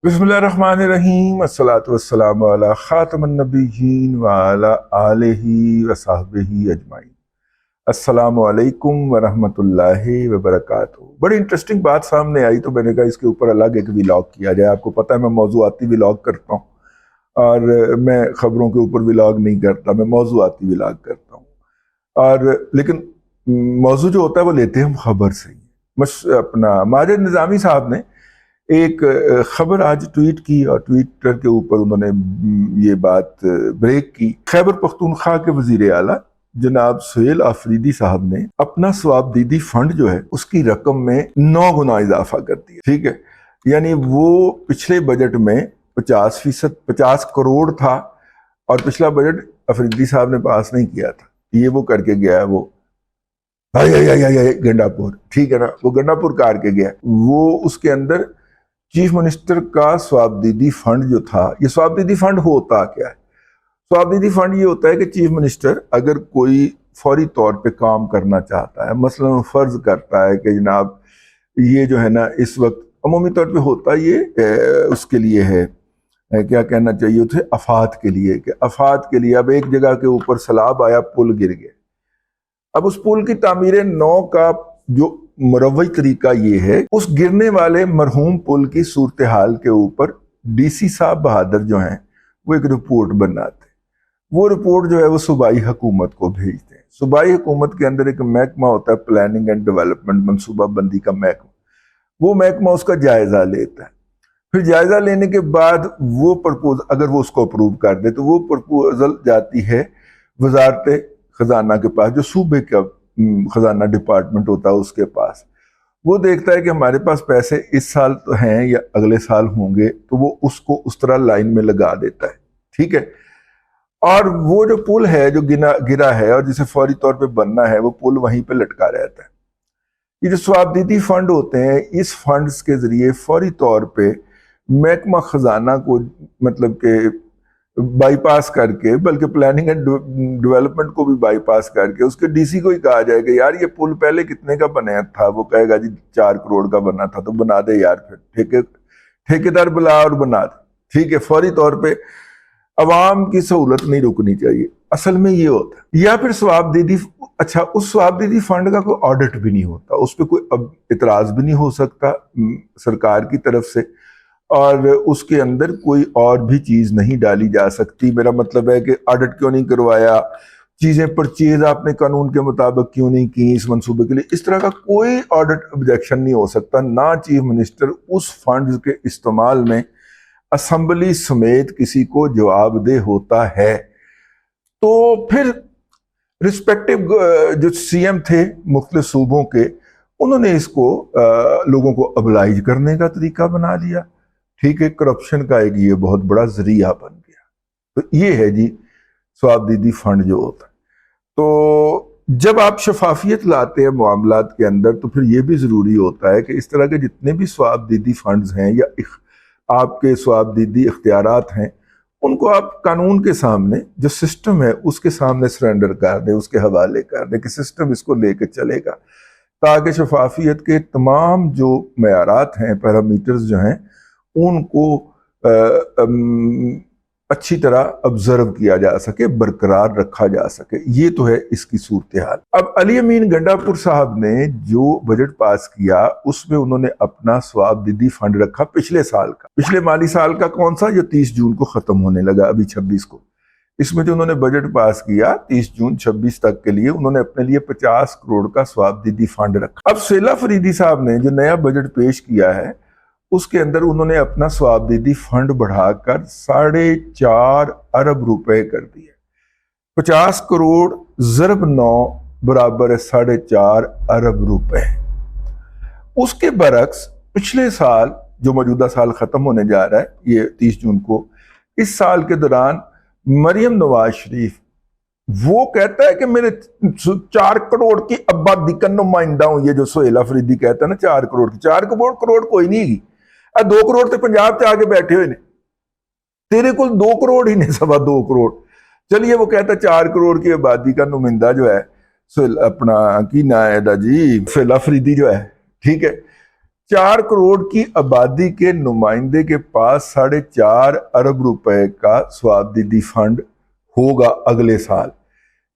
बिस्मिल्लाहिर्रहमानिर्रहीम अस्सलातु वस्सलामु अला खातमुन नबिय्यीन व अला आलिहि व सहबिही अजमाइन। अस्सलामु अलैकुम व रहमतुल्लाहि व बरकातुहू। बड़ी इंटरेस्टिंग बात सामने आई तो मैंने कहा इसके ऊपर अलग एक व्लॉग किया जाए। आपको पता है मैं मौज़ूआती व्लॉग करता हूँ और मैं ख़बरों के ऊपर व्लॉग नहीं करता, मैं मौज़ूआती व्लॉग करता हूँ। और लेकिन मौजू जो होता है वो लेते हैं हम खबर से ही। अपना माजिद निज़ामी साहब ने एक खबर आज ट्वीट की और ट्विटर के ऊपर उन्होंने ये बात ब्रेक की। खैबर पख्तूनख्वा के वजीर आला जनाब सुहेल आफरीदी साहब ने अपना सवाबदीदी फंड जो है उसकी रकम में 9 गुना इजाफा कर दिया। ठीक है, यानी वो पिछले बजट में 50% 50 करोड़ था और पिछला बजट अफरीदी साहब ने पास नहीं किया था, ये वो करके गया है। वो गंडापुर, ठीक है ना, वो गंडापुर कार के गया। वो उसके अंदर चीफ मिनिस्टर का सवाबदीदी फंड जो था, ये सवाबदीदी फंड होता क्या है? सवाबदीदी फंड ये होता है कि चीफ मिनिस्टर अगर कोई फौरी तौर पे काम करना चाहता है, मसलन फर्ज करता है कि जनाब ये जो है ना इस वक्त अमूमी तौर पे होता ये उसके लिए है, क्या कहना चाहिए उसे, अफात के लिए, कि अफात के लिए अब एक जगह के ऊपर सैलाब आया, पुल गिर गया। अब उस पुल की तामीर नौ का जो मुरव्वई तरीका ये है, उस गिरने वाले मरहूम पुल की सूरत हाल के ऊपर डीसी साहब बहादुर जो हैं वो एक रिपोर्ट बनाते हैं। वो रिपोर्ट जो है वो सूबाई हुकूमत को भेजते हैं। सूबाई हुकूमत के अंदर एक महकमा होता है प्लानिंग एंड डेवलपमेंट, मनसूबा बंदी का महकमा। वो महकमा उसका जायजा लेता है। फिर जायजा लेने के बाद वो प्रपोज अगर वो उसको अप्रूव कर दे तो वो प्रपोजल जाती है वजारत खजाना के पास, जो सूबे का खजाना डिपार्टमेंट होता है उसके पास। वो देखता है कि हमारे पास पैसे इस साल तो हैं या अगले साल होंगे, तो वो उसको उस तरह लाइन में लगा देता है। ठीक है, और वो जो पुल है जो गिरा है और जिसे फौरी तौर पे बनना है, वो पुल वहीं पे लटका रहता है। ये जो सवाबदीदी फंड होते हैं, इस फंड्स के जरिए फौरी तौर पे महकमा खजाना को मतलब के बाईपास करके, बल्कि प्लानिंग एंड डेवलपमेंट को भी बाईपास करके उसके डीसी को ही कहा जाएगा यार ये पुल पहले कितने का बना था, वो कहेगा जी 4 करोड़ का बना था, तो बना दे यार, फिर ठेकेदार बुला और बना दे। ठीक है, फौरी तौर पे अवाम की सहूलत नहीं रुकनी चाहिए, असल में ये होता है। या फिर सवाबदीदी, अच्छा उस सवाबदीदी फंड का कोई ऑडिट भी नहीं होता, उस पर कोई अब इतराज भी नहीं हो सकता सरकार की तरफ से, और उसके अंदर कोई और भी चीज नहीं डाली जा सकती। मेरा मतलब है कि ऑडिट क्यों नहीं करवाया, चीजें परचेज आपने कानून के मुताबिक क्यों नहीं की इस मंसूबे के लिए, इस तरह का कोई ऑडिट ऑब्जेक्शन नहीं हो सकता। ना चीफ मिनिस्टर उस फंड के इस्तेमाल में असेंबली समेत किसी को जवाबदेह होता है। तो फिर रिस्पेक्टिव जो सीएम थे मुख्तलिफ सूबों के, उन्होंने इसको लोगों को अबलाइज करने का तरीका बना लिया। ठीक है, करप्शन का एक ये बहुत बड़ा जरिया बन गया। तो ये है जी सवाबदीदी फंड जो होता है। तो जब आप शफाफियत लाते हैं मामलात के अंदर, तो फिर ये भी जरूरी होता है कि इस तरह के जितने भी सवाबदीदी फंड्स हैं या आपके सवाबदीदी इख्तियारात हैं, उनको आप कानून के सामने, जो सिस्टम है उसके सामने सरेंडर कर दें, उसके हवाले कर दें कि सिस्टम इसको लेकर चलेगा, ताकि शफाफियत के तमाम जो मयारात हैं, पैरामीटर्स जो हैं, उनको अच्छी तरह ऑब्जर्व किया जा सके, बरकरार रखा जा सके। ये तो है इसकी सूरत हाल। अब अली अमीन गंडापुर साहब ने जो बजट पास किया उसमें उन्होंने अपना सवाबदीदी फंड रखा पिछले साल का, पिछले माली साल का। कौन सा? जो 30 जून को खत्म होने लगा, अभी 26 को। इसमें जो उन्होंने बजट पास किया 30 जून 26 तक के लिए, उन्होंने अपने लिए 50 करोड़ का सवाबदीदी फंड रखा। अब सुहेल आफरीदी साहब ने जो नया बजट पेश किया है उसके अंदर उन्होंने अपना सवाबदीदी फंड बढ़ाकर 4.5 अरब रुपए कर दिए। 50 करोड़ ज़रब 9 बराबर है 4.5 अरब रुपए। उसके बरक्स पिछले साल, जो मौजूदा साल खत्म होने जा रहा है ये 30 जून को, इस साल के दौरान मरियम नवाज शरीफ वो कहता है कि मेरे 4 करोड़ की आबादी का नुमाइंदा हूं। ये जो सुहेल आफरीदी कहता है ना 4 करोड़ की, 4 करोड़ कोई नहीं है। 2 करोड़ तो पंजाब से आके बैठे हुए ने, तेरे को 2 करोड़ ही ने, 2.25 करोड़। चलिए, वो कहता है 4 करोड़ की आबादी का नुमाइंदा जो है अपना की ना है जी सुहेल आफरीदी जो है, ठीक है। 4 करोड़ की आबादी के नुमाइंदे के पास 4.5 अरब रुपए का स्वाबदीदी फंड होगा अगले साल।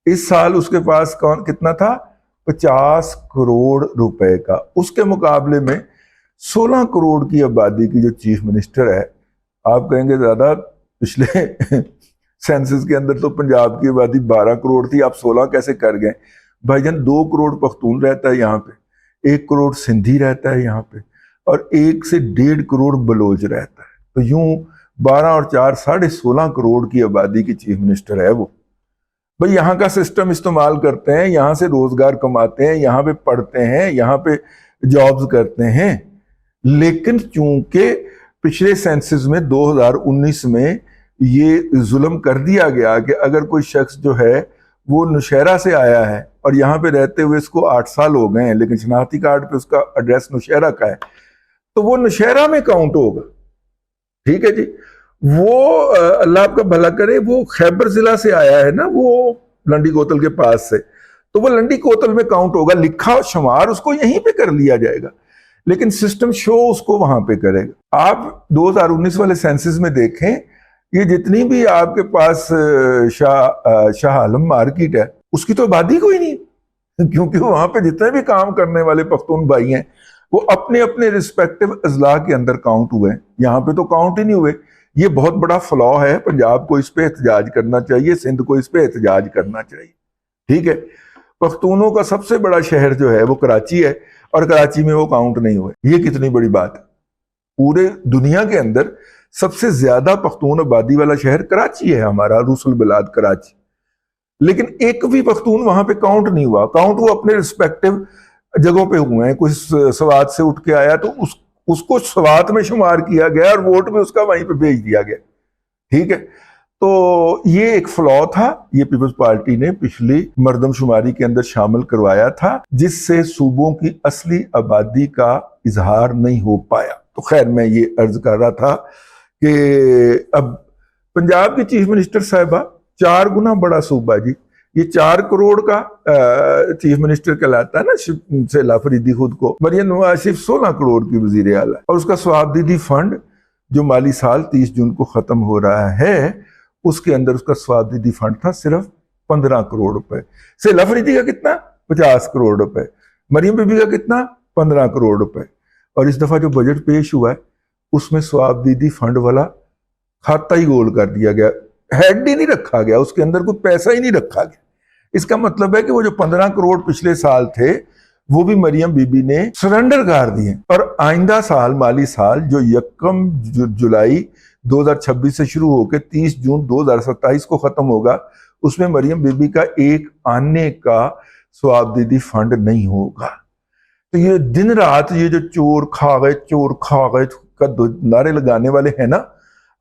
इस साल उसके पास कितना था? 50 करोड़ रुपए का। उसके मुकाबले में 16 करोड़ की आबादी की जो चीफ मिनिस्टर है, आप कहेंगे दादा पिछले सेंसस के अंदर तो पंजाब की आबादी 12 करोड़ थी, आप 16 कैसे कर गए? भाईजान 2 करोड़ पख्तून रहता है यहाँ पे, 1 करोड़ सिंधी रहता है यहाँ पे, और 1 से 1.5 करोड़ बलोच रहता है। तो यूं 12 और 4 16.5 करोड़ की आबादी की चीफ मिनिस्टर है वो। भाई यहाँ का सिस्टम इस्तेमाल करते हैं, यहाँ से रोजगार कमाते हैं, यहाँ पे पढ़ते हैं, यहाँ पे जॉब्स करते हैं। लेकिन चूंकि पिछले सेंसस में 2019 में ये जुल्म कर दिया गया कि अगर कोई शख्स जो है वो नौशहरा से आया है और यहाँ पे रहते हुए इसको 8 साल हो गए हैं, लेकिन शनाख्ती कार्ड पे उसका एड्रेस नौशहरा का है, तो वो नौशहरा में काउंट होगा। ठीक है जी। वो अल्लाह आपका भला करे, वो खैबर जिला से आया है ना, वो लंडी कोतल के पास से, तो वो लंडी कोतल में काउंट होगा। लिखा शुमार उसको यहीं पे कर लिया जाएगा, लेकिन सिस्टम शो उसको वहां पे करेगा। आप 2019 वाले सेंसस में देखें, ये जितनी भी आपके पास शाह आलम मार्केट है, उसकी तो आबादी कोई नहीं, क्योंकि वहां पे जितने भी काम करने वाले पख्तून भाई हैं वो अपने अपने रिस्पेक्टिव अजला के अंदर काउंट हुए हैं, यहाँ पे तो काउंट ही नहीं हुए। ये बहुत बड़ा फ्लॉ है। पंजाब को इस पे एहतजाज करना चाहिए, सिंध को इस पे एहतजाज करना चाहिए। ठीक है। पख्तूनों का सबसे बड़ा शहर जो है वो कराची है, और कराची में वो काउंट नहीं हुए। ये कितनी बड़ी बात है। पूरे दुनिया के अंदर सबसे ज्यादा पख्तून आबादी वाला शहर कराची है हमारा, रूसुल बिलाद कराची, लेकिन एक भी पख्तून वहां पे काउंट नहीं हुआ। काउंट वो अपने रिस्पेक्टिव जगहों पे हुए हैं। कुछ सवात से उठ के आया तो उसको सवात में शुमार किया गया और वोट में उसका वहीं पे भेज दिया गया। ठीक है। तो ये एक फ्लॉ था, ये पीपल्स पार्टी ने पिछली मर्दमशुमारी के अंदर शामिल करवाया था, जिससे सूबों की असली आबादी का इजहार नहीं हो पाया। तो खैर मैं ये अर्ज कर रहा था कि अब पंजाब की चीफ मिनिस्टर साहिबा 4 गुना बड़ा सूबा जी, ये 4 करोड़ का चीफ मिनिस्टर कहलाता है ना शैला फरीदी खुद को। मरियम नवाज शरीफ 16 करोड़ की वजीर आला, और उसका स्वाबदीदी फंड जो माली साल 30 जून को खत्म हो रहा है, उसके अंदर उसका स्वाबदीदी फंड था सिर्फ 15 करोड़ रुपए। शैला फरीदी का कितना? 50 करोड़ रुपए। मरियम बीबी का कितना? 15 करोड़ रुपए। और इस दफा जो बजट पेश हुआ है उसमें स्वाबदीदी फंड वाला खाता ही गोल कर दिया गया, हेड ही नहीं रखा गया, उसके अंदर कोई पैसा ही नहीं रखा गया। इसका मतलब है कि वो जो 15 करोड़ पिछले साल थे वो भी मरियम बीबी ने सरेंडर कर दिए, और आइंदा साल माली साल जो 1 जुलाई 2026 से शुरू होकर 30 जून 2027 को खत्म होगा, उसमें मरियम बीबी का एक आने का स्वाबदीदी फंड नहीं होगा। तो ये दिन रात ये जो चोर खा गए का नारे लगाने वाले हैं ना,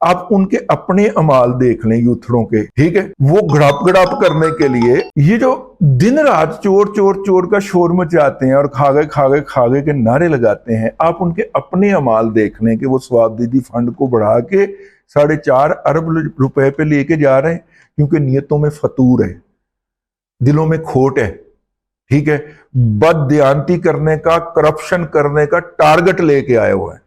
आप उनके अपने अमाल देख लें यूथड़ों के। ठीक है। वो गड़ाप करने के लिए ये जो दिन रात चोर का शोर मचाते हैं और खा गए के नारे लगाते हैं, आप उनके अपने अमाल देख लें कि वो स्वाबदीदी फंड को बढ़ा के 4.5 अरब रुपए पे लेके जा रहे हैं, क्योंकि नियतों में फतूर है, दिलों में खोट है। ठीक है। बददियानती करने का, करप्शन करने का टारगेट लेके आए हुए हैं।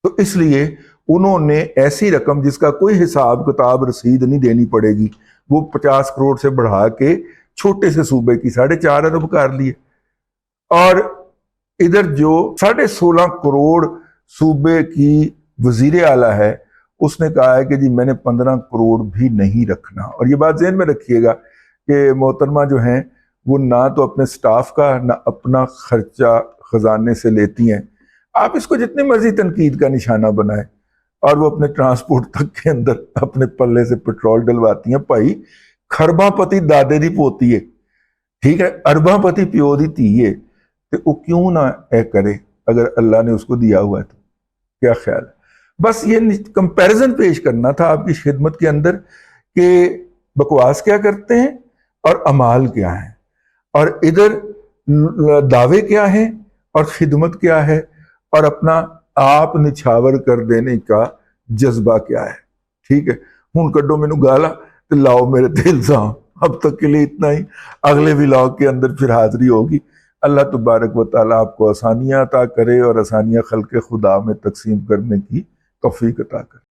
तो इसलिए उन्होंने ऐसी रकम जिसका कोई हिसाब किताब रसीद नहीं देनी पड़ेगी, वो 50 करोड़ से बढ़ा के छोटे से सूबे की 4.5 अरब कर लिए। और इधर जो 16.5 करोड़ सूबे की वजीर आला है, उसने कहा है कि जी मैंने 15 करोड़ भी नहीं रखना। और ये बात ज़हन में रखिएगा कि मोहतरमा जो हैं वो ना तो अपने स्टाफ का ना अपना खर्चा खजाने से लेती हैं। आप इसको जितनी मर्जी तनकीद का निशाना बनाएं, और वो अपने ट्रांसपोर्ट तक के अंदर अपने पल्ले से पेट्रोल डलवाती हैं। भाई खरबापति दादे दी पोती है, ठीक है, अरबापति प्यो दी धी है, तो वो क्यों ना ए करे अगर अल्लाह ने उसको दिया हुआ है तो। क्या ख्याल है? बस ये कंपैरिजन पेश करना था आपकी खिदमत के अंदर कि बकवास क्या करते हैं और अमाल क्या है, और इधर दावे क्या हैं और खिदमत क्या है, और अपना आप निछावर कर देने का जज्बा क्या है। ठीक है। हूं कड्डो मैनू गाला तो लाओ मेरे ते इल्जाम। अब तक के लिए इतना ही। अगले व्लॉग के अंदर फिर हाजिरी होगी। اللہ تبارک و تعالیٰ آپ کو آسانیاں عطا کرے اور آسانیاں خلق خدا میں تقسیم کرنے کی توفیق عطا کرے۔